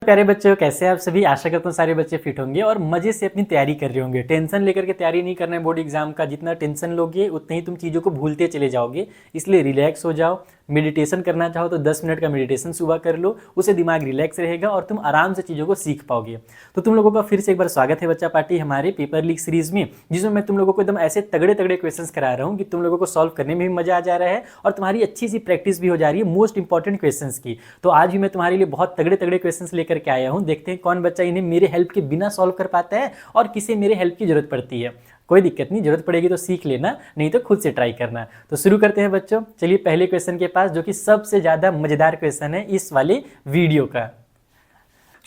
प्यारे बच्चों, कैसे आप सभी। आशा करता हूँ सारे बच्चे फिट होंगे और मजे से अपनी तैयारी कर रहे होंगे। टेंशन लेकर के तैयारी नहीं करना है बोर्ड एग्जाम का। जितना टेंशन लोगे उतने ही तुम चीज़ों को भूलते चले जाओगे। इसलिए रिलैक्स हो जाओ। मेडिटेशन करना चाहो तो 10 मिनट का मेडिटेशन सुबह कर लो, उससे दिमाग रिलैक्स रहेगा और तुम आराम से चीज़ों को सीख पाओगे। तो तुम लोगों का फिर से एक बार स्वागत है बच्चा पार्टी हमारे पेपर लीक सीरीज में, जिसमें मैं तुम लोगों को एकदम ऐसे तगड़े तगड़े क्वेश्चंस करा रहा हूँ कि तुम लोगों को सॉल्व करने में भी मजा आ जा रहा है और तुम्हारी अच्छी सी प्रैक्टिस भी हो जा रही है मोस्ट इंपॉर्टेंट क्वेश्चंस की। तो आज भी मैं तुम्हारे लिए बहुत तगड़े तगड़े क्वेश्चंस लेकर के आया हूँ। देखते हैं कौन बच्चा इन्हें मेरे हेल्प के बिना सॉल्व कर पाता है और किसे मेरे हेल्प की जरूरत पड़ती है। कोई दिक्कत नहीं, जरूरत पड़ेगी तो सीख लेना, नहीं तो खुद से ट्राई करना। तो शुरू करते हैं बच्चों। चलिए पहले क्वेश्चन के पास, जो कि सबसे ज्यादा मजेदार क्वेश्चन है इस वाले वीडियो का।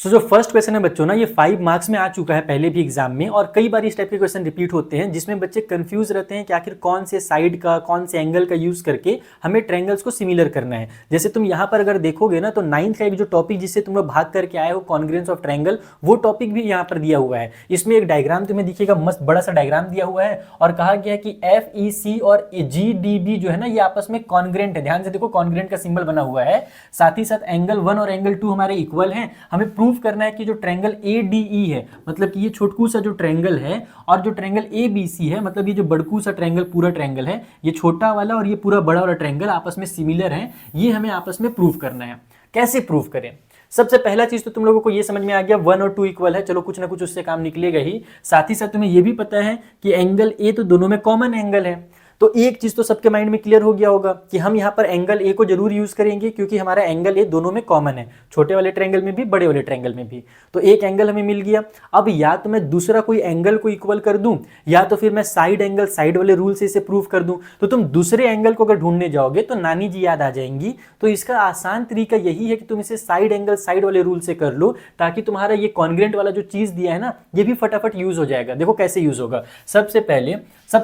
जो फर्स्ट क्वेश्चन है बच्चों ना, ये 5 मार्क्स में आ चुका है पहले भी एग्जाम में, और कई बार इस टाइप के क्वेश्चन रिपीट होते हैं जिसमें बच्चे कंफ्यूज रहते हैं कि आखिर कौन से साइड का कौन से एंगल का यूज करके हमें ट्रायंगल्स को सिमिलर करना है। जैसे तुम यहाँ पर अगर देखोगे ना, तो 9th का एक जो टॉपिक जिससे तुम लोग भाग करके आए हो, कॉन्ग्रुएंस ऑफ ट्रायंगल, वो टॉपिक भी यहाँ पर दिया हुआ है। इसमें एक डायग्राम तुम्हें दिखेगा, मस्त बड़ा सा डायग्राम दिया हुआ है और कहा गया है कि FEC और GDB जो है ना, ये आपस में कॉन्ग्रुएंट है। ध्यान से देखो, कॉन्ग्रुएंट का सिंबल बना हुआ है। साथ ही साथ एंगल 1 और एंगल 2 हमारे इक्वल हैं। हमें प्रूव करना है कि जो ट्रायंगल ADE है, मतलब कि ये छोटकू सा जो ट्रायंगल है, और जो ट्रायंगल ABC है, मतलब ये जो बड़कू सा ट्रायंगल पूरा ट्रायंगल है, ये छोटा वाला और ये पूरा बड़ा वाला ट्रायंगल आपस में सिमिलर है। ये हमें आपस में प्रूव करना है। कैसे प्रूव करें? सबसे पहला चीज तो तुम लोगों को ये समझ में आ गया, 1 और 2 इक्वल है। चलो कुछ ना कुछ उससे काम निकलेगा ही। साथ ही साथ तुम्हें ये भी पता है कि एंगल A तो दोनों में कॉमन एंगल है। तो एक चीज तो सबके माइंड में क्लियर हो गया होगा कि हम यहाँ पर एंगल A को जरूर यूज करेंगे, क्योंकि हमारा एंगल A दोनों में कॉमन है, छोटे वाले ट्रायंगल में भी बड़े वाले ट्रायंगल में भी। तो एक एंगल हमें मिल गया। अब या तो मैं दूसरा कोई एंगल को इक्वल कर दूं, या तो फिर मैं साइड एंगल साइड वाले रूल से इसे प्रूव कर दूं। तो तुम दूसरे एंगल को अगर ढूंढने जाओगे तो नानी जी याद आ जाएंगी। तो इसका आसान तरीका यही है कि तुम इसे साइड एंगल साइड वाले रूल से कर लो, ताकि तुम्हारा ये कॉन्ग्रुएंट वाला जो चीज दिया है ना, ये भी फटाफट यूज हो जाएगा। देखो कैसे यूज होगा। सबसे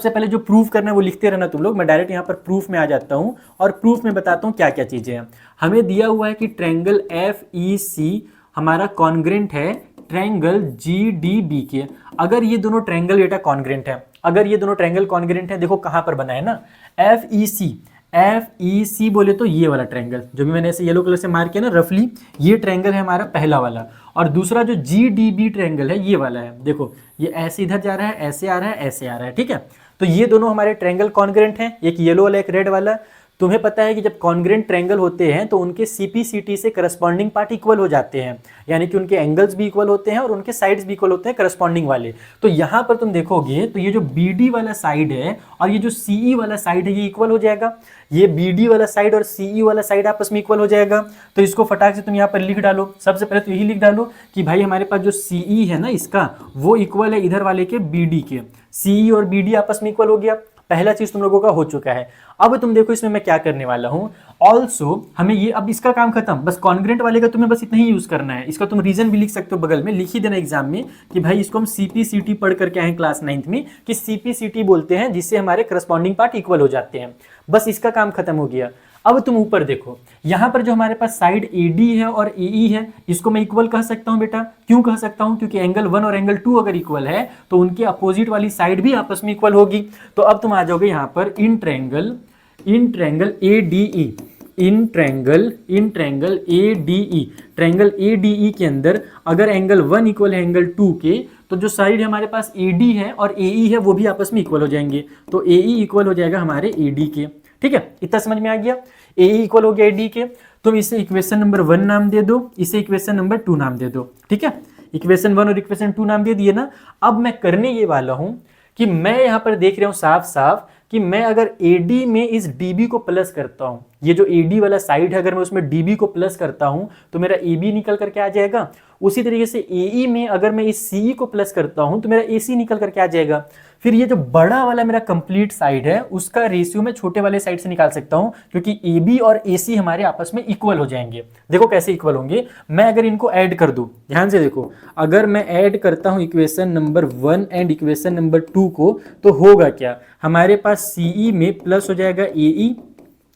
पहले जो प्रूफ करना है वो लिखते रहना तुम लोग। मैं डायरेक्ट यहाँ पर प्रूफ में आ जाता हूँ और प्रूफ में बताता हूँ क्या क्या चीजें हैं। हमें दिया हुआ है कि ट्रायंगल FEC हमारा कॉन्ग्रुएंट है ट्रायंगल GDB के। अगर ये दोनों ट्रायंगल बेटा कॉन्ग्रुएंट है, अगर ये दोनों ट्रायंगल कॉन्ग्रुएंट है, देखो कहाँ पर बना है ना, FEC बोले तो ये वाला ट्रायंगल जो भी मैंने ऐसे येलो कलर से मार्क किया ना रफली, ये ट्रायंगल है हमारा पहला वाला। और दूसरा जो GDB ट्रायंगल है ये वाला है। देखो ये ऐसे इधर जा रहा है, ऐसे आ रहा है, ऐसे आ रहा है, ठीक है। तो ये दोनों हमारे ट्रायंगल कॉन्ग्रुएंट हैं, एक येलो वाला एक रेड वाला। तुम्हें पता है कि जब कॉन्ग्रुएंट ट्रायंगल होते हैं तो उनके CPCT से करस्पॉन्डिंग पार्ट इक्वल हो जाते हैं, यानी कि उनके एंगल्स भी इक्वल होते हैं और उनके साइड्स भी इक्वल होते हैं करस्पॉन्डिंग वाले। तो यहाँ पर तुम देखोगे तो ये जो BD वाला साइड है और ये जो CE वाला साइड है, ये इक्वल हो जाएगा। ये BD वाला साइड और CE वाला साइड आपस में इक्वल हो जाएगा। तो इसको फटाक से तुम यहाँ पर लिख डालो। सबसे पहले तो यही लिख डालो कि भाई हमारे पास जो CE है ना इसका, वो इक्वल है इधर वाले के BD के। CE और BD आपस में इक्वल हो गया। पहला चीज तुम लोगों का हो चुका है। अब तुम देखो इसमें मैं क्या करने वाला हूं। ऑल्सो हमें ये, अब इसका काम खत्म, बस कॉन्ग्रुएंट वाले का तुम्हें बस इतना ही यूज करना है। इसका तुम रीजन भी लिख सकते हो, बगल में लिख ही देना एग्जाम में कि भाई इसको हम CPCT पढ़ करके आए क्लास 9th में, कि CPCT बोलते हैं जिससे हमारे करस्पॉन्डिंग पार्ट इक्वल हो जाते हैं। बस इसका काम खत्म हो गया। अब तुम ऊपर देखो, यहां पर जो हमारे पास साइड AD है और AE है, इसको मैं इक्वल कह सकता हूं बेटा। क्यों कह सकता हूं? क्योंकि एंगल 1 और एंगल 2 अगर इक्वल है तो उनके अपोजिट वाली साइड भी आपस में इक्वल होगी। तो अब तुम आ जाओगे यहां पर in triangle ADE, in triangle ADE, triangle ADE के अंदर अगर एंगल 1 इक्वल है एंगल 2 के, तो जो साइड हमारे पास AD है और AE है वो भी आपस में इक्वल हो जाएंगे। तो AE इक्वल हो जाएगा हमारे AD के। ठीक है, इतना समझ में आ गया। AE इक्वल हो गया AD के। तुम इसे इक्वेशन नंबर 1 नाम दे दो, इसे इक्वेशन नंबर 2 नाम दे दो। ठीक है, इक्वेशन 1 और इक्वेशन 2 नाम दे दिए ना। अब मैं करने ये वाला हूं कि मैं यहां पर देख रहा हूं साफ साफ कि मैं अगर AD में इस DB को प्लस करता हूं, ये जो AD वाला साइड है अगर मैं उसमें DB को प्लस करता हूं तो मेरा AB निकल करके आ जाएगा। उसी तरीके से AE में अगर मैं इस CE को प्लस करता हूं तो मेरा AC निकल करके आ जाएगा। फिर ये जो बड़ा वाला मेरा कंप्लीट साइड है उसका रेशियो मैं छोटे वाले साइड से निकाल सकता हूं, क्योंकि AB और AC हमारे आपस में इक्वल हो जाएंगे। देखो कैसे इक्वल होंगे। मैं अगर इनको ऐड कर दूं, ध्यान से देखो, अगर मैं ऐड करता हूं equation number 1 and equation number 2 को, तो होगा क्या, हमारे पास CE में प्लस हो जाएगा AE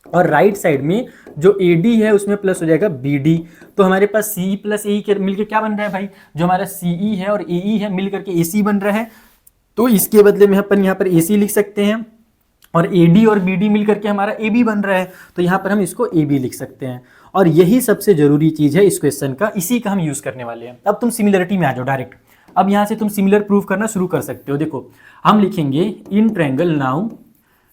और राइट साइड में जो AD है उसमें प्लस हो जाएगा BD। तो हमारे पास CE प्लस AE मिलकर क्या बन रहा है भाई, जो हमारा CE है और AE है मिलकर के AC बन रहा है। तो इसके बदले में अपन यहाँ पर AC लिख सकते हैं और AD और BD मिलकर के हमारा AB बन रहा है, तो यहाँ पर हम इसको AB लिख सकते हैं। और यही सबसे जरूरी चीज है इस क्वेश्चन का, इसी का हम यूज करने वाले हैं। अब तुम सिमिलरिटी में आ जाओ डायरेक्ट। अब यहां से तुम सिमिलर प्रूव करना शुरू कर सकते हो। देखो हम लिखेंगे in triangle,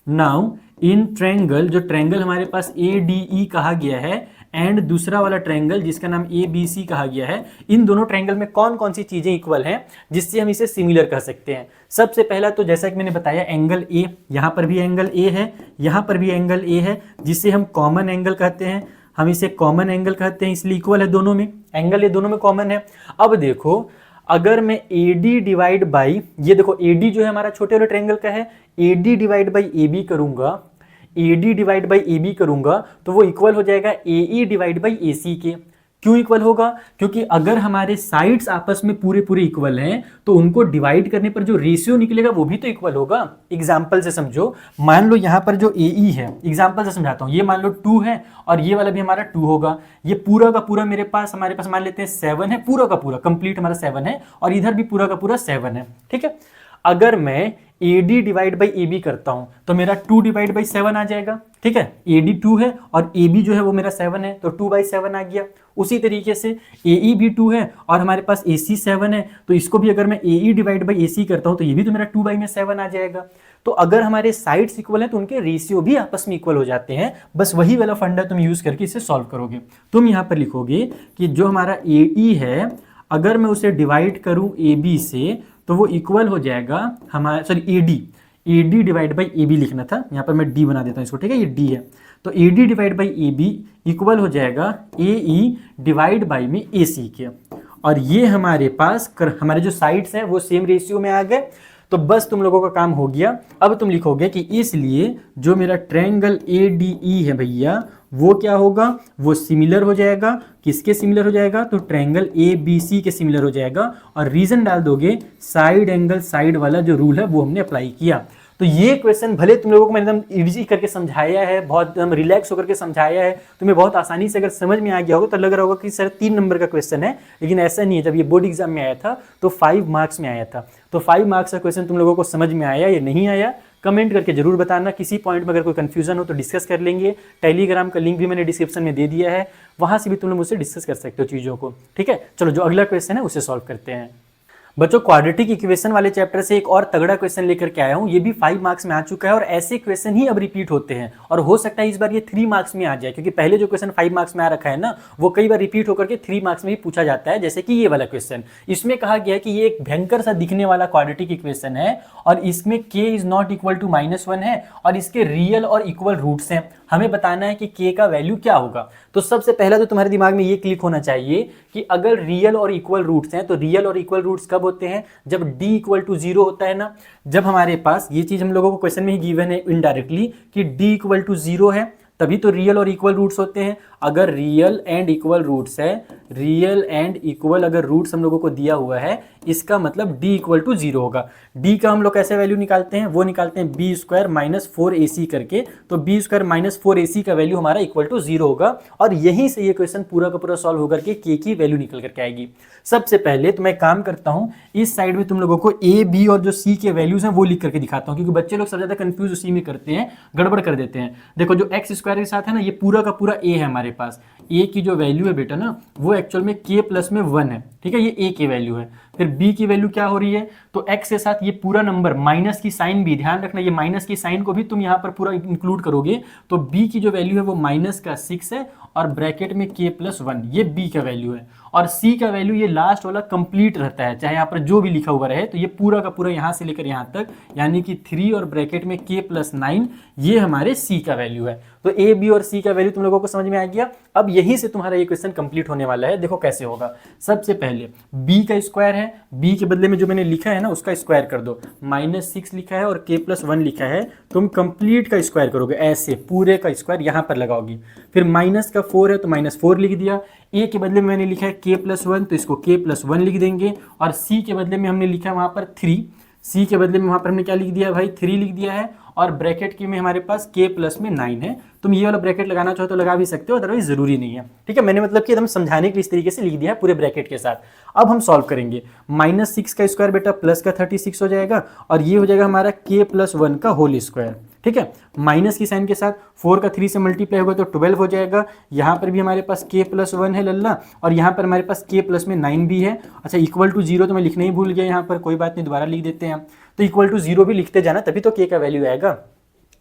now in triangle, जो ट्रायंगल हमारे पास ADE कहा गया है एंड दूसरा वाला ट्रायंगल जिसका नाम ABC कहा गया है, इन दोनों ट्रायंगल में कौन कौन सी चीजें इक्वल हैं जिससे हम इसे सिमिलर कह सकते हैं। सबसे पहला तो जैसा कि मैंने बताया एंगल A, यहाँ पर भी एंगल A है, यहाँ पर भी एंगल A है, जिसे हम कॉमन एंगल कहते हैं। हम इसे कॉमन एंगल कहते हैं इसलिए इक्वल है दोनों में, एंगल ये दोनों में कॉमन है। अब देखो अगर मैं AD डिवाइड बाई, ये देखो AD जो है हमारा छोटे वाले ट्रायंगल का है, AD डिवाइड बाई AB करूंगा, AD डिवाइड बाई AB करूंगा तो वो इक्वल हो जाएगा AE डिवाइड बाई AC के। क्यों इक्वल होगा? क्योंकि अगर हमारे साइड्स आपस में पूरे पूरे इक्वल हैं तो उनको डिवाइड करने पर जो रेशियो निकलेगा वो भी तो इक्वल होगा। एग्जाम्पल से समझो, मान लो यहाँ पर जो AE है, एग्जाम्पल से समझाता हूँ, ये मान लो 2 है और ये वाला भी हमारा 2 होगा। ये पूरा का पूरा हमारे पास मान लेते हैं 7 है, पूरा का पूरा कंप्लीट हमारा 7 है, और इधर भी पूरा का पूरा 7 है। ठीक है, अगर मैं AD डिवाइड बाई AB करता हूं तो मेरा 2 डिवाइड बाई 7 आ जाएगा। ठीक है, AD 2 है और AB जो है वो मेरा 7 है, तो 2 बाई 7 आ गया। उसी तरीके से AE भी 2 है और हमारे पास AC 7 है, तो इसको भी अगर मैं AE डिवाइड बाई AC करता हूं तो ये भी तो मेरा 2 बाई में 7 आ जाएगा। तो अगर हमारे साइड्स इक्वल हैं तो उनके रेशियो भी आपस में इक्वल हो जाते हैं। बस वही वाला फंडा तुम यूज करके इसे सॉल्व करोगे। तुम यहाँ पर लिखोगे कि जो हमारा AE है अगर मैं उसे डिवाइड करूं AB से तो वो इक्वल हो जाएगा हमारा, sorry AD divide by AB लिखना था, यहाँ पर मैं D बना देता हूँ इसको। ठीक है, ये D है, तो AD divide by AB equal हो जाएगा AE डिवाइड बाई में AC के। और ये हमारे पास हमारे जो साइड्स हैं वो सेम रेशियो में आ गए। तो बस तुम लोगों का काम हो गया। अब तुम लिखोगे कि इसलिए जो मेरा ट्रायंगल ADE है भैया वो क्या होगा, वो सिमिलर हो जाएगा। किसके सिमिलर हो जाएगा? तो ट्रायंगल ABC के सिमिलर हो जाएगा। और रीजन डाल दोगे साइड एंगल साइड वाला जो रूल है वो हमने अप्लाई किया। तो ये क्वेश्चन भले तुम लोगों को मैंने एकदम इजी करके समझाया है, बहुत एकदम रिलैक्स होकर के समझाया है, तुम्हें बहुत आसानी से अगर समझ में आ गया होगा तो लग रहा होगा कि सर 3 नंबर का क्वेश्चन है, लेकिन ऐसा नहीं है। जब ये बोर्ड एग्जाम में आया था तो 5 मार्क्स में आया था। तो 5 मार्क्स का क्वेश्चन तुम लोगों को समझ में आया या नहीं आया, कमेंट करके जरूर बताना। किसी पॉइंट में अगर कोई कंफ्यूजन हो तो डिस्कस कर लेंगे। टेलीग्राम का लिंक भी मैंने डिस्क्रिप्शन में दे दिया है, वहां से भी तुम लोग मुझसे डिस्कस कर सकते हो चीज़ों को। ठीक है, चलो जो अगला क्वेश्चन है उसे सॉल्व करते हैं। बच्चों क्वाड्रेटिक इक्वेशन वाले चैप्टर से एक और तगड़ा क्वेश्चन लेकर के आया हूं। ये भी 5 मार्क्स में आ चुका है और ऐसे क्वेश्चन ही अब रिपीट होते हैं, और हो सकता है इस बार ये 3 मार्क्स में आ जाए, क्योंकि पहले जो क्वेश्चन 5 मार्क्स में आ रखा है ना वो कई बार रिपीट होकर के 3 मार्क्स में भी पूछा जाता है। जैसे कि ये वाला क्वेश्चन, इसमें कहा गया है कि ये एक भयंकर सा दिखने वाला क्वाड्रेटिक इक्वेशन है और इसमें k is not equal to -1 है और इसके रियल और इक्वल रूट्स हैं। हमें बताना है कि k का वैल्यू क्या होगा। तो सबसे पहला तो तुम्हारे दिमाग में ये क्लिक होना चाहिए कि अगर रियल और इक्वल रूट्स हैं तो रियल और इक्वल रूट्स कब होते हैं? जब d इक्वल टू 0 होता है ना। जब हमारे पास ये चीज हम लोगों को क्वेश्चन में ही गिवन है इनडायरेक्टली कि d इक्वल टू 0 है, तभी तो रियल और इक्वल रूट्स होते हैं। अगर रियल एंड इक्वल रूट्स है, रियल एंड इक्वल अगर रूट्स हम लोगों को दिया हुआ है, इसका मतलब d इक्वल टू 0 होगा। d का हम लोग कैसे वैल्यू निकालते हैं? वो निकालते हैं b स्क्वायर माइनस 4ac करके। तो b स्क्वायर माइनस 4ac का वैल्यू हमारा इक्वल टू 0 होगा और यहीं से ये क्वेश्चन पूरा का पूरा सॉल्व होकर के k की वैल्यू निकल करके आएगी। सबसे पहले तो मैं काम करता हूँ, इस साइड में तुम लोगों को a b और जो c के वैल्यूज हैं वो लिख करके दिखाता हूँ, क्योंकि बच्चे लोग सबसे ज्यादा कंफ्यूज उसी में करते हैं, गड़बड़ कर देते हैं। देखो जो x स्क्वायर के साथ है ना, ये पूरा का पूरा a है हमारे पास। a की जो वैल्यू है बेटा ना वो एक्चुअल में k प्लस में 1 है। ठीक है, ये a की वैल्यू है। फिर b की वैल्यू क्या हो रही है? तो x के साथ ये पूरा नंबर, माइनस की साइन भी ध्यान रखना, ये माइनस की साइन को भी तुम यहाँ पर पूरा इंक्लूड करोगे। तो b की जो वैल्यू है वो माइनस का 6 है और ब्रैकेट में k प्लस 1, ये b का वैल्यू है। और c का वैल्यू ये लास्ट वाला कंप्लीट रहता है, चाहे यहाँ पर जो भी लिखा हुआ रहे। तो ये पूरा का पूरा यहाँ से लेकर यहाँ तक, यानी कि 3 और ब्रैकेट में k प्लस 9, ये हमारे c का वैल्यू है। तो a b और c का वैल्यू तुम लोगों को समझ में आ गया। अब यहीं से तुम्हारा ये क्वेश्चन कंप्लीट होने वाला है। देखो कैसे होगा। सबसे पहले b का स्क्वायर है, b के बदले में जो मैंने लिखा है ना उसका स्क्वायर कर दो। -6 लिखा है और k प्लस 1 लिखा है, तुम कंप्लीट का स्क्वायर करोगे, ऐसे पूरे का स्क्वायर यहाँ पर लगाओगी। फिर माइनस का 4 है तो -4 लिख दिया। a के बदले में मैंने लिखा है k प्लस 1, तो इसको k प्लस 1 लिख देंगे। और c के बदले में हमने लिखा है वहाँ पर 3, c के बदले में वहाँ पर हमने क्या लिख दिया भाई? 3 लिख दिया है। और ब्रैकेट के में हमारे पास k प्लस में 9 है। तुम ये वाला ब्रैकेट लगाना चाहो तो लगा भी सकते हो, अदरवाइज जरूरी नहीं है। ठीक है, मैंने मतलब कि एकदम समझाने के लिए इस तरीके से लिख दिया है पूरे ब्रैकेट के साथ। अब हम सॉल्व करेंगे। -6 का स्क्वायर बेटा प्लस का 36 हो जाएगा और ये हो जाएगा हमारा k प्लस 1 का होल स्क्वायर। ठीक है। माइनस की साइन के साथ 4 का 3 से मल्टीप्लाई होगा तो 12 हो जाएगा। यहाँ पर भी हमारे पास k+1 है लल्ला, और यहाँ पर हमारे पास k प्लस में 9 भी है। अच्छा, इक्वल टू 0 तो मैं लिखना ही भूल गया यहाँ पर, कोई बात नहीं, दोबारा लिख देते हैं। तो इक्वल टू 0 भी लिखते जाना, तभी तो k का वैल्यू आएगा।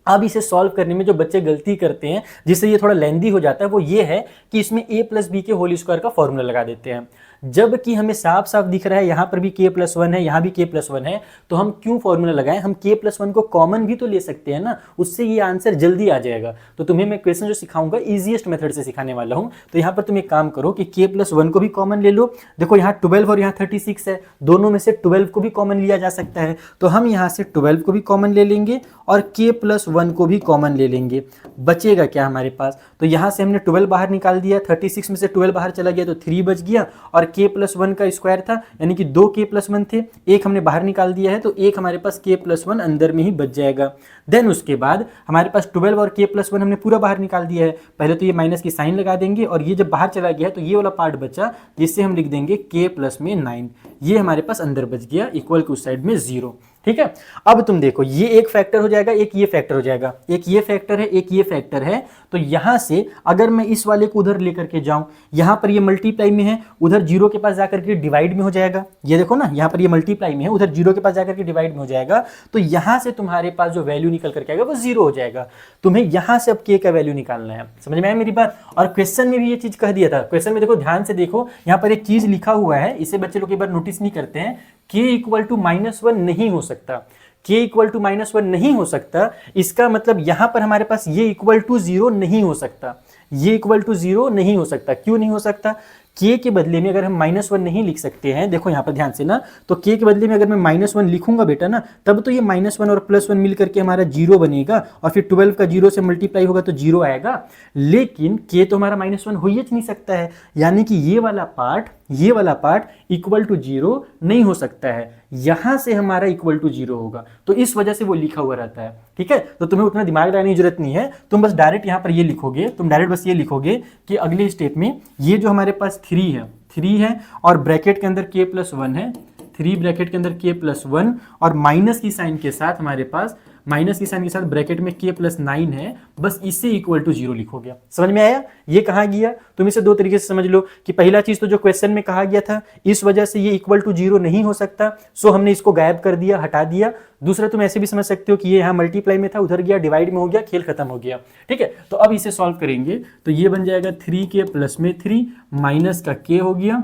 अब इसे सॉल्व करने में जो बच्चे गलती करते हैं, जिससे ये थोड़ा लेंदी हो जाता है, वो ये है कि इसमें a प्लस बी के होल स्क्वायर का फॉर्मूला लगा देते हैं। जबकि हमें साफ साफ दिख रहा है यहाँ पर भी k+1 है, यहाँ भी k+1 है, तो हम क्यों फॉर्मूला लगाएं? हम k+1 को कॉमन भी तो ले सकते हैं ना, उससे ये आंसर जल्दी आ जाएगा। तो तुम्हें मैं क्वेश्चन जो सिखाऊंगा इजीएस्ट मेथड से सिखाने वाला हूँ। तो यहाँ पर तुम एक काम करो कि k+1 को भी कॉमन ले लो। देखो यहाँ 12 और यहाँ 36 है, दोनों में से 12 को भी कॉमन लिया जा सकता है, तो हम यहाँ से 12 को भी कॉमन ले लेंगे और k+1 को भी कॉमन ले लेंगे। बचेगा क्या हमारे पास? तो यहाँ से हमने 12 बाहर निकाल दिया, 36 में से 12 बाहर चला गया तो 3 बच गया, और k+1 का स्क्वायर था, यानी कि 2 k+1 थे, एक हमने बाहर निकाल दिया है, तो एक हमारे पास k+1 अंदर में ही बच जाएगा। देन उसके बाद हमारे पास 12 और k+1 हमने पूरा बाहर निकाल दिया है। पहले तो ये माइनस की साइन लगा देंगे, और ये जब बाहर चला गया है तो ये वाला पार्ट बचा, जिससे हम लिख देंगे k+9। ये हमारे पास अंदर बच गया, इक्वल के उस साइड में 0। ठीक है। अब तुम देखो, ये एक फैक्टर हो जाएगा, एक ये फैक्टर हो जाएगा, एक ये फैक्टर है, एक ये फैक्टर है। तो यहां से अगर मैं इस वाले को उधर लेकर के जाऊं, यहां पर ये मल्टीप्लाई में है, उधर 0 के पास जाकर के डिवाइड में हो जाएगा। ये देखो ना, यहां पर ये मल्टीप्लाई में है, उधर 0 के पास जाकर के डिवाइड में हो जाएगा। तो यहां से तुम्हारे पास जो वैल्यू निकल करके आएगा वो 0 हो जाएगा। तुम्हें यहां से अब k का वैल्यू निकालना है। समझ में आया मेरी बात? और क्वेश्चन में भी ये चीज कह दिया था। क्वेश्चन में देखो, ध्यान से देखो, यहां पर एक चीज लिखा हुआ है, इसे बच्चे लोग एक बार नोटिस नहीं करते हैं। k = -1 नहीं हो सकता, k = -1 नहीं हो सकता। इसका मतलब यहां पर हमारे पास ये =0 नहीं हो सकता, ये =0 नहीं हो सकता। क्यों नहीं हो सकता? k के बदले में अगर हम -1 नहीं लिख सकते हैं, देखो यहाँ पर ध्यान से ना, तो k के बदले में अगर मैं -1 लिखूंगा बेटा ना, तब तो ये -1 और +1 मिल करके हमारा 0 बनेगा, और फिर 12 का 0 से मल्टीप्लाई होगा तो 0 आएगा। लेकिन k तो हमारा -1 हो ही नहीं सकता है, यानी कि ये वाला पार्ट =0 नहीं हो सकता है। यहां से हमारा =0 होगा, तो इस वजह से वो लिखा हुआ रहता है। ठीक है, तो तुम्हें उतना दिमाग लगाने की जरूरत नहीं है, तुम बस डायरेक्ट यहां पर ये लिखोगे, तुम डायरेक्ट बस ये लिखोगे कि अगले स्टेप में ये जो हमारे पास 3 है और ब्रैकेट के अंदर k+1 है, 3 ब्रैकेट के अंदर k+1, और माइनस की साइन के साथ हमारे पास ब्रैकेट में k+9 है, बस इससे =0 लिखोगे। समझ में आया? ये कहा गया, तुम इसे दो तरीके से समझ लो कि पहला चीज तो जो क्वेश्चन में कहा गया था, इस वजह से ये =0 नहीं हो सकता, सो हमने इसको गायब कर दिया, हटा दिया। दूसरा तुम ऐसे भी समझ सकते हो कि ये यहाँ मल्टीप्लाई में था, उधर गया डिवाइड में हो गया, खेल खत्म हो गया। ठीक है, तो अब इसे सॉल्व करेंगे तो ये बन जाएगा 3k + में 3 माइनस का k हो गया,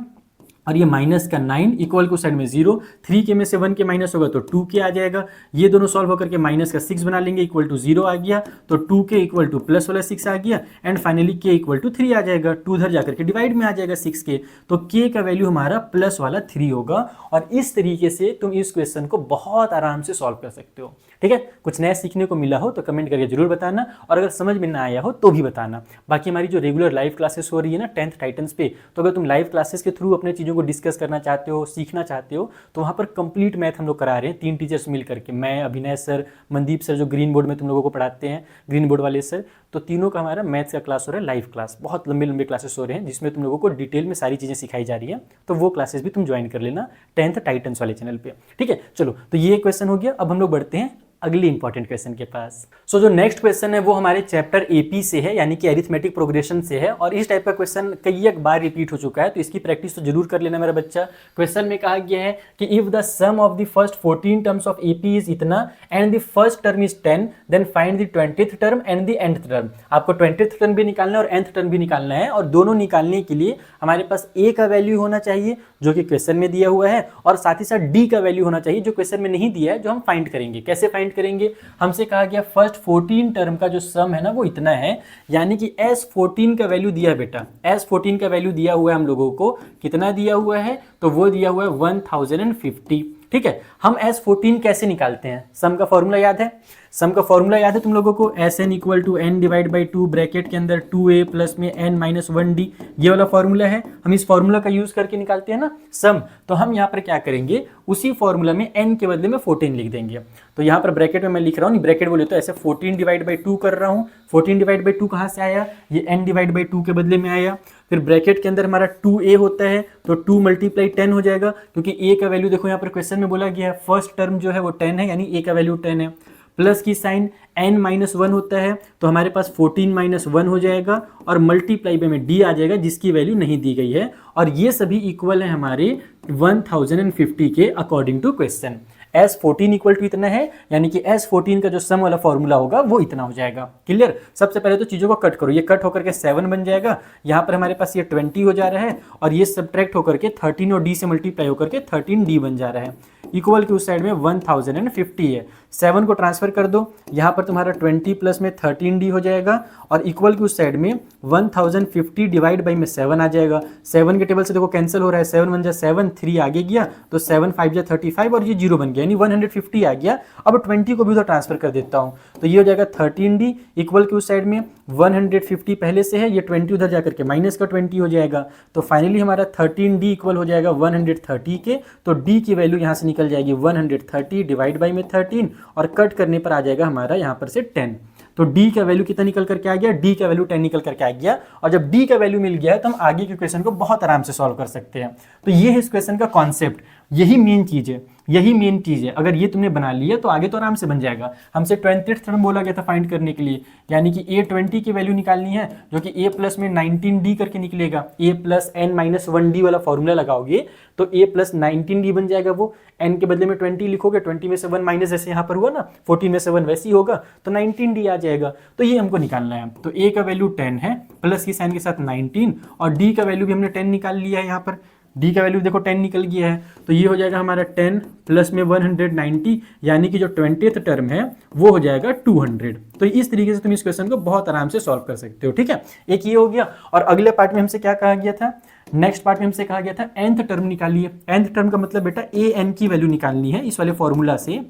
और ये माइनस का 9 इक्वल को साइड में 0, 3k में से 1k माइनस होगा तो 2k आ जाएगा। ये दोनों सॉल्व होकर के माइनस का 6 बना लेंगे, इक्वल टू 0 आ गया, तो 2k इक्वल टू प्लस वाला 6 आ गया, and finally k equal to 3 आ जाएगा। 2 उधर जाकर के डिवाइड में आ जाएगा 6k, तो k का वैल्यू हमारा प्लस वाला 3 होगा। और इस तरीके से तुम इस क्वेश्चन को बहुत आराम से सॉल्व कर सकते हो। ठीक है, कुछ नया सीखने को मिला हो तो कमेंट करके जरूर बताना, और अगर समझ में ना आया हो तो भी बताना। बाकी हमारी जो रेगुलर लाइव क्लासेस हो रही है ना 10th टाइटन्स पे, तो अगर तुम लाइव क्लासेस के थ्रू अपने चीज़ों को डिस्कस करना चाहते हो, सीखना चाहते हो, तो वहाँ पर कंप्लीट मैथ हम लोग करा रहे हैं, 3 टीचर्स मिल करके, मैं, अभिनय सर, मनदीप सर जो ग्रीन बोर्ड में तुम लोगों को पढ़ाते हैं, ग्रीन बोर्ड वाले सर, तो तीनों का हमारा मैथ्स का क्लास हो रहा है, लाइव क्लास, बहुत लंबे लंबे क्लासेस हो रहे हैं, जिसमें तुम लोगों को डिटेल में सारी चीज़ें सिखाई जा रही है। तो वो क्लासेस भी तुम ज्वाइन कर लेना 10th टाइटन्स वाले चैनल पे। ठीक है, चलो, तो ये क्वेश्चन हो गया। अब हम लोग बढ़ते हैं अगले इंपॉर्टेंट क्वेश्चन के पास। सो जो नेक्स्ट क्वेश्चन है वो हमारे चैप्टर एपी से है, यानी कि अरिथमेटिक प्रोग्रेशन से है, और इस टाइप का क्वेश्चन कई एक बार रिपीट हो चुका है, तो इसकी प्रैक्टिस तो जरूर कर लेना मेरा बच्चा। क्वेश्चन में कहा गया है कि if the sum of the first 14 terms of A P is इतना and the first term is 10, then find the 20th term and the nth term. आपको 20th टर्म भी निकालना है और nth टर्म भी निकालना है, और दोनों निकालने के लिए हमारे पास a का वैल्यू होना चाहिए जो कि क्वेश्चन में दिया हुआ है, और साथ ही साथ d का वैल्यू होना चाहिए जो क्वेश्चन में नहीं दिया है, जो हम फाइंड करेंगे। कैसे फाइंड करेंगे? हमसे कहा गया फर्स्ट 14 टर्म का जो सम है ना वो इतना है, यानी कि S14 का वैल्यू दिया है बेटा, S14 का वैल्यू दिया हुआ है हम लोगों को, कितना दिया हुआ है? तो वो दिया हुआ है 1050। ठीक है, हम S14 कैसे निकालते हैं? सम का फॉर्मूला याद है? सम का फॉर्मूला याद है तुम लोगों को? Sn = n / 2 ब्रैकेट के अंदर 2a प्लस में n - 1d, ये वाला फॉर्मूला है। हम इस फॉर्मूला का यूज करके निकालते हैं ना सम। तो हम यहाँ पर क्या करेंगे, उसी फॉर्मूला में n के बदले में 14 लिख देंगे। तो यहाँ पर ब्रैकेट में मैं लिख रहा हूँ, ब्रैकेट बोले तो ऐसे 14 / 2 कर रहा हूँ। 14 / 2 कहाँ से आया? ये n / 2 के बदले में आया। फिर ब्रैकेट के अंदर हमारा 2a होता है, तो 2 × 10 हो जाएगा, क्योंकि a का वैल्यू देखो यहाँ पर क्वेश्चन में बोला गया है, फर्स्ट टर्म जो है वो 10 है, यानी a का वैल्यू 10 है। प्लस की साइन n-1 होता है तो हमारे पास 14-1 हो जाएगा और मल्टीप्लाई बाय में d आ जाएगा जिसकी वैल्यू नहीं दी गई है, और ये सभी इक्वल है हमारे 1050 के according to question. S14 equal to इतना है, यानी कि S14 का जो सम वाला फॉर्मूला होगा वो इतना हो जाएगा। क्लियर? सबसे पहले तो चीज़ों को कट करो, ये कट होकर के 7 बन जाएगा, यहाँ पर हमारे पास ये 20 हो जा रहा है और ये सब्ट्रैक्ट होकर के 13 और d से मल्टीप्लाई होकर के 13d बन जा रहा है। इक्वल की उस साइड में 1050 है, 7 को ट्रांसफर कर दो, यहाँ पर तुम्हारा 20 प्लस में 13d हो जाएगा और इक्वल की उस साइड में 1050 डिवाइड बाई में 7 आ जाएगा। 7 के टेबल से देखो कैंसिल हो रहा है, 7 1 जा 7, 3 आगे गया तो 7 5 जा 35 और ये 0 बन गया, यानी 150 आ गया। अब 20 को भी उधर ट्रांसफर कर देता हूँ तो ये हो जाएगा 13d, इक्वल की उस साइड में 150 पहले से है, ये 20 उधर जाकर के माइनस का 20 हो जाएगा, तो फाइनली हमारा 13d इक्वल हो जाएगा 130 के, तो d की वैल्यू यहाँ से निकल जाएगी 130 डिवाइड बाई में 13 और कट करने पर आ जाएगा हमारा यहाँ पर से 10। तो d का वैल्यू कितना निकल करके आ गया, d का वैल्यू 10 निकल करके आ गया। और जब d का वैल्यू मिल गया है तो हम आगे के क्वेश्चन को बहुत आराम से सॉल्व कर सकते हैं। तो ये है इस क्वेश्चन का कॉन्सेप्ट, यही मेन चीज है, यही मेन चीज है। अगर ये तुमने बना लिया तो आगे तो आराम से बन जाएगा। हमसे 20th टर्म बोला गया था फाइंड करने के लिए, यानी कि a20 की वैल्यू निकालनी है जो कि a प्लस में 19d करके निकलेगा। a प्लस n-1d वाला फॉर्मूला लगाओगे तो a प्लस 19d बन जाएगा, वो n के बदले में 20 लिखोगे, 20 में से 1 माइनस जैसे यहाँ पर हुआ ना, 14 में से 1 वैसे ही होगा तो 19d आ जाएगा। तो ये हमको निकालना है। तो a का वैल्यू 10 है, प्लस की साइन के साथ 19 और d का वैल्यू भी हमने 10 निकाल लिया है। यहाँ पर d का वैल्यू देखो 10 निकल गया है, तो ये हो जाएगा हमारा 10 प्लस में 190, यानी कि जो 20th टर्म है वो हो जाएगा 200। तो इस तरीके से तुम इस क्वेश्चन को बहुत आराम से सॉल्व कर सकते हो। ठीक है, एक ये हो गया। और अगले पार्ट में हमसे क्या कहा गया था, नेक्स्ट पार्ट में हमसे कहा गया था nth टर्म निकालिए। nth टर्म का मतलब बेटा an की वैल्यू निकालनी है इस वाले फॉर्मूला से।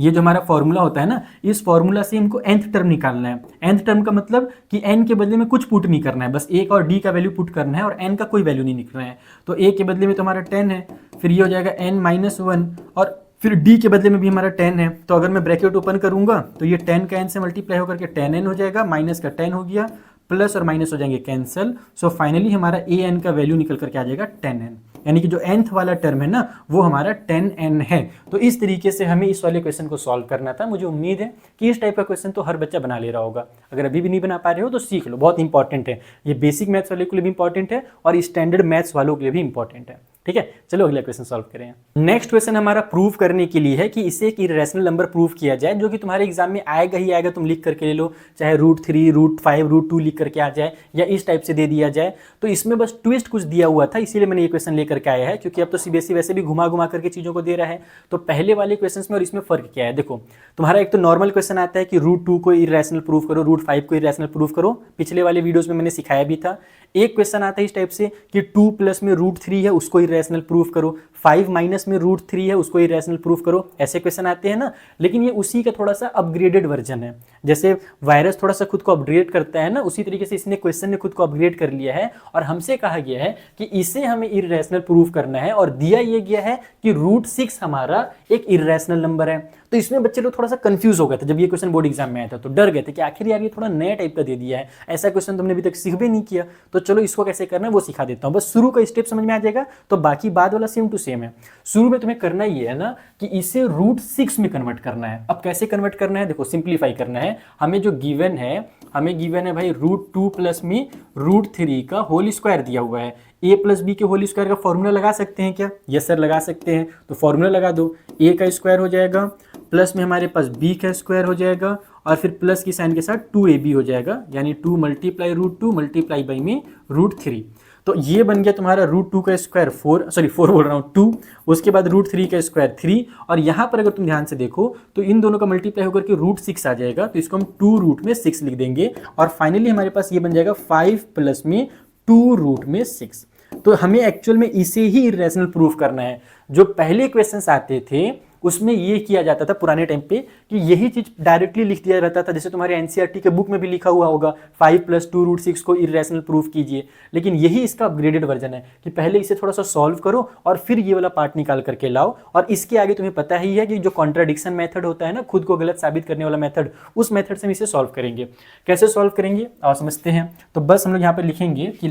ये जो हमारा फॉर्मूला होता है ना, इस फॉर्मूला से इनको nth टर्म निकालना है। nth टर्म का मतलब कि n के बदले में कुछ पुट नहीं करना है, बस a और d का वैल्यू पुट करना है और n का कोई वैल्यू नहीं निकलना है। तो a के बदले में तो हमारा 10 है, फिर ये हो जाएगा n-1 और फिर d के बदले में भी हमारा 10 है। तो अगर मैं ब्रैकेट ओपन करूंगा तो ये 10 का n से मल्टीप्लाई होकर के 10n हो जाएगा, माइनस का 10 हो गया, प्लस और माइनस हो जाएंगे कैंसिल। सो फाइनली हमारा an का वैल्यू निकल करके आ जाएगा 10n, यानी कि जो nth वाला टर्म है ना वो हमारा 10n है। तो इस तरीके से हमें इस वाले क्वेश्चन को सॉल्व करना था। मुझे उम्मीद है कि इस टाइप का क्वेश्चन तो हर बच्चा बना ले रहा होगा। अगर अभी भी नहीं बना पा रहे हो तो सीख लो, बहुत इंपॉर्टेंट है। ये बेसिक मैथ्स वाले के लिए भी इंपॉर्टेंट है और स्टैंडर्ड मैथ्स वालों के लिए भी इंपॉर्टेंट है। ठीक है, चलो अगला क्वेश्चन सॉल्व करें। नेक्स्ट क्वेश्चन हमारा प्रूव करने के लिए है कि इसे एक इरेशनल नंबर प्रूव किया जाए, जो कि तुम्हारे एग्जाम में आएगा ही आएगा। तुम लिख करके ले लो, चाहे √3, √5, √2 लिख करके आ जाए या इस टाइप से दे दिया जाए। तो इसमें बस ट्विस्ट कुछ दिया हुआ था, इसीलिए मैंने ये क्वेश्चन लेकर के आया है, क्योंकि अब तो सीबीएसई वैसे भी घुमा घुमा करके चीज़ों को दे रहा है। तो पहले वाले क्वेश्चन में और इसमें फर्क क्या है, देखो तुम्हारा एक तो नॉर्मल क्वेश्चन आता है कि √2 को इरेशनल प्रूव करो, √5 को इरेशनल प्रूव करो, पिछले वाले वीडियोज में मैंने सिखाया भी था। एक क्वेश्चन आता है इस टाइप से कि 2 प्लस में √3 है उसको इरेशनल प्रूव करो, 5 माइनस में √3 है उसको इरेशनल प्रूफ करो। ऐसे क्वेश्चन आते हैं ना, लेकिन ये उसी का थोड़ा सा अपग्रेडेड वर्जन है। जैसे वायरस थोड़ा सा खुद को अपग्रेड करता है ना, उसी तरीके से इसने क्वेश्चन ने खुद को अपग्रेड कर लिया है और हमसे कहा गया है कि इसे हमें इरेशनल प्रूफ करना है और दिया ये गया है कि √6 हमारा एक इरेशनल नंबर है। तो इसमें बच्चे लोग थोड़ा सा कंफ्यूज हो गए थे जब ये क्वेश्चन बोर्ड एग्जाम में आया था, तो डर गए थे कि आखिर यार ये थोड़ा नया टाइप का दे दिया है, ऐसा क्वेश्चन तुमने अभी तक सीख भी नहीं किया। तो चलो इसको कैसे करना है वो सिखा देता हूँ। बस शुरू का स्टेप समझ में आ जाएगा तो बाकी बाद वाला सेम टू सेम है। शुरू में तुम्हें करना ये है ना कि इसे √6 में कन्वर्ट करना है। अब कैसे कन्वर्ट करना है, देखो सिंप्लीफाई करना है। हमें जो गिवन है, हमें गिवन है भाई √2 प्लस में √3 का होल स्क्वायर दिया हुआ है। a प्लस बी के होल स्क्वायर का फॉर्मूला लगा सकते हैं क्या? यस सर लगा सकते हैं। तो फॉर्मूला लगा दो, a का स्क्वायर हो जाएगा, प्लस में हमारे पास b का स्क्वायर हो जाएगा और फिर प्लस की साइन के साथ 2ab हो जाएगा, यानी 2 मल्टीप्लाई √2 मल्टीप्लाई बाई में √3। तो ये बन गया तुम्हारा √2 का स्क्वायर 4 बोल रहा हूँ 2, उसके बाद √3 का स्क्वायर 3 और यहाँ पर अगर तुम ध्यान से देखो तो इन दोनों का मल्टीप्लाई होकर के √6 आ जाएगा। तो इसको हम 2 रूट में 6 लिख देंगे और फाइनली हमारे पास ये बन जाएगा 5 प्लस में 2 रूट में 6। तो हमें एक्चुअल में इसे ही इरेशनल प्रूफ करना है। जो पहले क्वेश्चंस आते थे उसमें ये किया जाता था पुराने टाइम पे कि यही चीज डायरेक्टली लिख दिया रहता था, जैसे तुम्हारे एनसीईआरटी के बुक में भी लिखा हुआ होगा 5 + 2√6 को इरेशनल प्रूफ कीजिए। लेकिन यही इसका अपग्रेडेड वर्जन है कि पहले इसे थोड़ा सा सॉल्व करो और फिर ये वाला पार्ट निकाल करके लाओ। और इसके आगे तुम्हें पता ही है कि जो कॉन्ट्राडिक्शन मेथड होता है ना, खुद को गलत साबित करने वाला मेथड, उस मेथड से हम इसे सॉल्व करेंगे। कैसे सॉल्व करेंगे और समझते हैं। तो बस हम लोग यहाँ पर लिखेंगे कि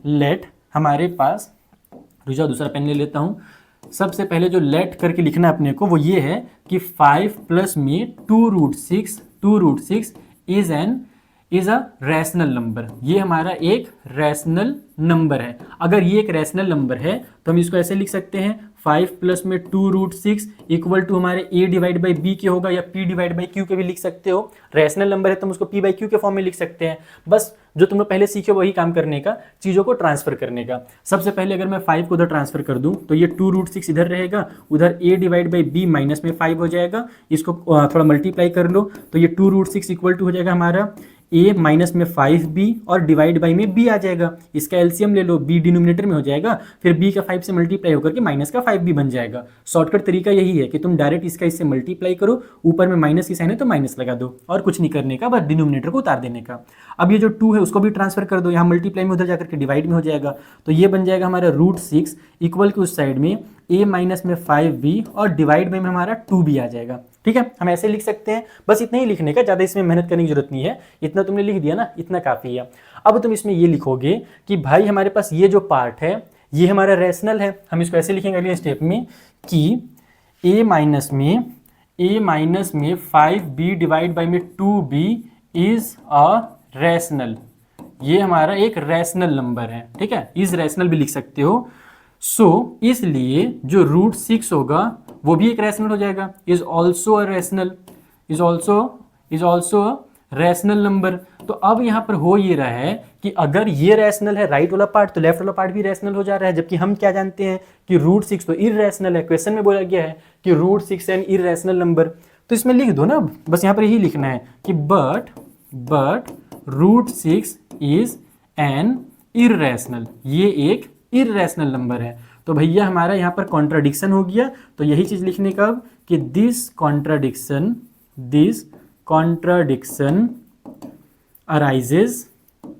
लेट हमारे पास, रुझाओ दूसरा पेन ले लेता हूँ, सबसे पहले जो लेट करके लिखना है अपने को वो ये है कि 5 प्लस में 2√6 इज अ रैशनल नंबर। ये हमारा एक रैशनल नंबर है। अगर ये एक रैशनल नंबर है तो हम इसको ऐसे लिख सकते हैं 5 प्लस में 2√6 इक्वल टू हमारे a डिवाइड बाई बी के होगा, या p डिवाइड बाई क्यू के भी लिख सकते हो। रैशनल नंबर है तो हम उसको p बाई क्यू के फॉर्म में लिख सकते हैं। बस जो तुम लोग पहले सीखे वही काम करने का, चीज़ों को ट्रांसफर करने का। सबसे पहले अगर मैं 5 को उधर ट्रांसफर कर दूं तो ये 2√6 इधर रहेगा, उधर a divide by B minus में 5 हो जाएगा। इसको थोड़ा मल्टीप्लाई कर लो तो ये 2√6 इक्वल टू हो जाएगा हमारा a माइनस में 5b और डिवाइड बाई में b आ जाएगा। इसका एलसीएम ले लो, b डिनोमिनेटर में हो जाएगा, फिर b का 5 से मल्टीप्लाई होकर के माइनस का 5b बन जाएगा। शॉर्टकट तरीका यही है कि तुम डायरेक्ट इसका इससे मल्टीप्लाई करो, ऊपर में माइनस की साइन है तो माइनस लगा दो, और कुछ नहीं करने का, बस डिनोमिनेटर को उतार देने का। अब ये जो 2 है उसको भी ट्रांसफर कर दो, यहाँ मल्टीप्लाई में उधर जाकर के डिवाइड में हो जाएगा, तो ये बन जाएगा हमारा √6 इक्वल के उस साइड में a माइनस में 5b और डिवाइड में हमारा 2b आ जाएगा। ठीक है, हम ऐसे लिख सकते हैं। बस इतना ही लिखने का, ज़्यादा इसमें मेहनत करने की जरूरत नहीं है। इतना तुमने लिख दिया ना, इतना काफ़ी है। अब तुम इसमें ये लिखोगे कि भाई हमारे पास ये जो पार्ट है ये हमारा रैशनल है। हम इसको ऐसे लिखेंगे अगले स्टेप में कि a माइनस में 5b डिवाइड बाई में 2b इज अ रैशनल। ये हमारा एक रैशनल नंबर है। ठीक है, इज रैशनल भी लिख सकते हो। इसलिए जो √6 होगा वो भी एक रैशनल हो जाएगा। Is also a rational number. तो अब यहाँ पर हो ये रहा है कि अगर ये रैशनल है राइट वाला पार्ट, तो लेफ्ट वाला पार्ट भी रैशनल हो जा रहा है। जबकि हम क्या जानते हैं कि √6 तो इररैशनल है। क्वेश्चन में बोला गया है कि √6 एन इररैशनल नंबर, तो इसमें लिख दो ना। बस यहाँ पर यही लिखना है कि बट √6 इज एन इररैशनल। ये एक इररैशनल नंबर है। तो भैया हमारा यहाँ पर कॉन्ट्राडिक्शन हो गया। तो यही चीज लिखने का कि this contradiction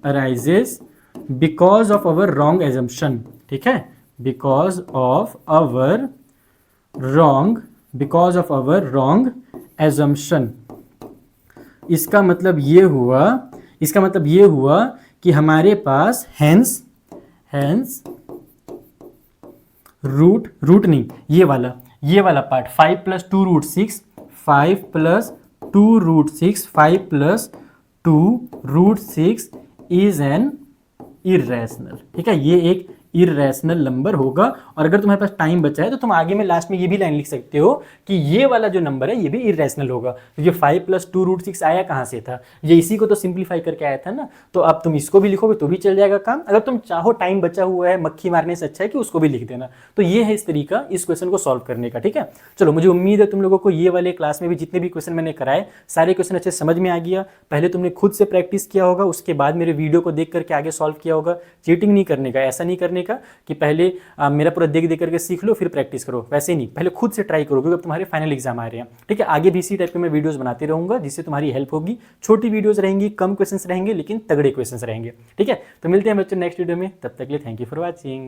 arises because of our wrong assumption. ठीक है, because of our wrong assumption. इसका मतलब ये हुआ कि हमारे पास हेंस रूट नहीं, ये वाला part 5 plus 2√6 is an irrational. ठीक है, ये एक इररैशनल नंबर होगा। और अगर तुम्हारे पास टाइम बचा है तो तुम आगे में लास्ट में ये भी लाइन लिख सकते हो कि ये वाला जो नंबर है ये भी इररैशनल होगा। तो ये 5 प्लस 2√6 आया कहाँ से था? ये इसी को तो सिंप्लीफाई करके आया था ना। तो अब तुम इसको भी लिखोगे तो भी चल जाएगा काम। अगर तुम चाहो, टाइम बचा हुआ है, मक्खी मारने से अच्छा है कि उसको भी लिख देना। तो ये है इस तरीका इस क्वेश्चन को सॉल्व करने का। ठीक है, चलो, मुझे उम्मीद है तुम लोगों को ये वाले क्लास में भी जितने भी क्वेश्चन मैंने कराए सारे क्वेश्चन अच्छे समझ में आ गया। पहले तुमने खुद से प्रैक्टिस किया होगा, उसके बाद मेरे वीडियो को देख करके आगे सॉल्व किया होगा। चीटिंग नहीं करने का, ऐसा नहीं करने का कि पहले मेरा पूरा देख करके सीख लो फिर प्रैक्टिस करो, वैसे नहीं, पहले खुद से ट्राई करो, क्योंकि अब तुम्हारे फाइनल एग्जाम आ रहे हैं। ठीक है, आगे भी इसी टाइप के मैं वीडियोस बनाते रहूंगा जिससे तुम्हारी हेल्प होगी। छोटी वीडियोस रहेंगी, कम क्वेश्चंस रहेंगे, लेकिन तगड़े क्वेश्चंस रहेंगे। ठीक है, तो मिलते हैं बच्चों नेक्स्ट वीडियो में। तब तक के लिए थैंक यू फॉर वॉचिंग।